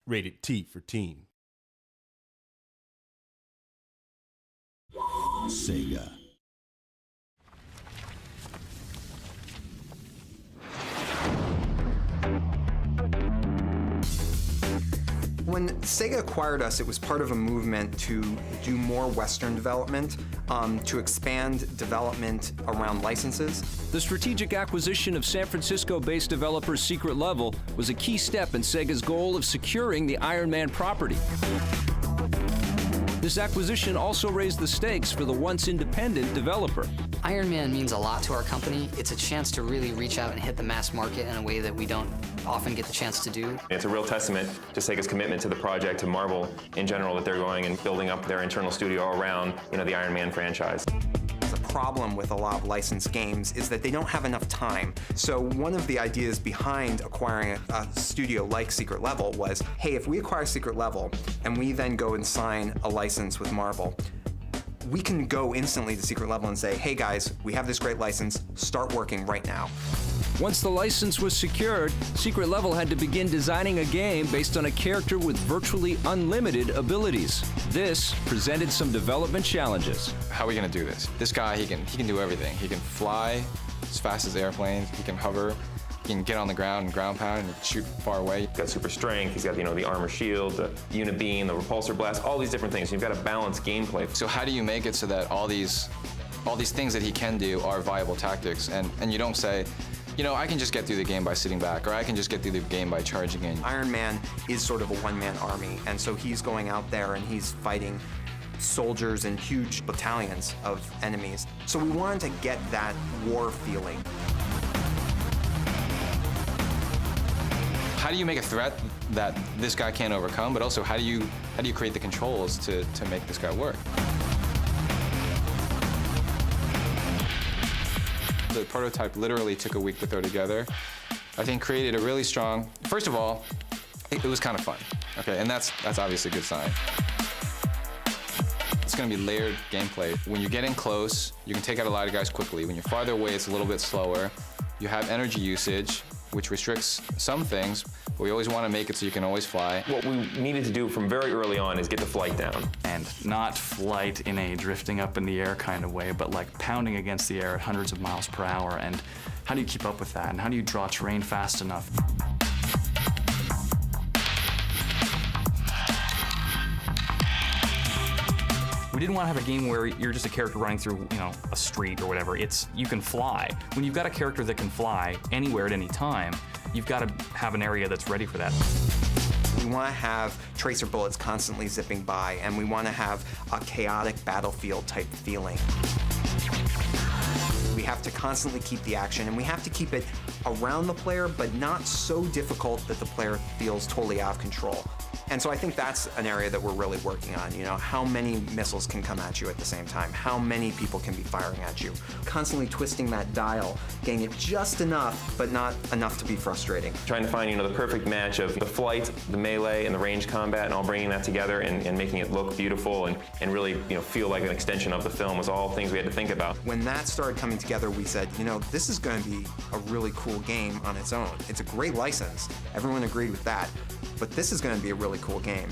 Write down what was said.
Rated T for teen. SEGA. When SEGA acquired us, it was part of a movement to do more Western development, to expand development around licenses. The strategic acquisition of San Francisco-based developer Secret Level was a key step in SEGA's goal of securing the Iron Man property. This acquisition also raised the stakes for the once independent developer. Iron Man means a lot to our company. It's a chance to really reach out and hit the mass market in a way that we don't often get the chance to do. It's a real testament to SEGA's commitment to the project, to Marvel in general, that they're going and building up their internal studio around, the Iron Man franchise. The problem with a lot of licensed games is that they don't have enough time. So one of the ideas behind acquiring a studio like Secret Level was, hey, if we acquire Secret Level and we then go and sign a license with Marvel, we can go instantly to Secret Level and say, hey guys, we have this great license, start working right now. Once the license was secured, Secret Level had to begin designing a game based on a character with virtually unlimited abilities. This presented some development challenges. How are we going to do this? This guy, he can do everything. He can fly as fast as airplanes, he can hover, he can get on the ground and ground pound and shoot far away. He's got super strength, he's got the armor shield, the unibeam, the repulsor blast, all these different things. You've got to balance gameplay. So how do you make it so that all these things that he can do are viable tactics, and you don't say, I can just get through the game by sitting back, or I can just get through the game by charging in. Iron Man is sort of a one-man army, and so he's going out there and he's fighting soldiers and huge battalions of enemies. So we wanted to get that war feeling. How do you make a threat that this guy can't overcome, but also how do you create the controls to make this guy work? The prototype literally took a week to throw together. I think created a really strong, first of all, it was kind of fun, okay, and that's obviously a good sign. It's gonna be layered gameplay. When you get in close, you can take out a lot of guys quickly. When you're farther away, it's a little bit slower. You have energy usage, which restricts some things, but we always want to make it so you can always fly. What we needed to do from very early on is get the flight down. And not flight in a drifting up in the air kind of way, but like pounding against the air at hundreds of miles per hour. And how do you keep up with that? And how do you draw terrain fast enough? We didn't want to have a game where you're just a character running through, a street or whatever. It's, you can fly. When you've got a character that can fly anywhere at any time, you've got to have an area that's ready for that. We want to have tracer bullets constantly zipping by, and we want to have a chaotic battlefield type feeling. We have to constantly keep the action, and we have to keep it around the player, but not so difficult that the player feels totally out of control. And so I think that's an area that we're really working on. How many missiles can come at you at the same time? How many people can be firing at you? Constantly twisting that dial, getting it just enough, but not enough to be frustrating. Trying to find, the perfect match of the flight, the melee, and the range combat, and all bringing that together and making it look beautiful and really, feel like an extension of the film was all things we had to think about. When that started coming together, we said, this is going to be a really cool game on its own. It's a great license. Everyone agreed with that. But this is going to be a really cool game.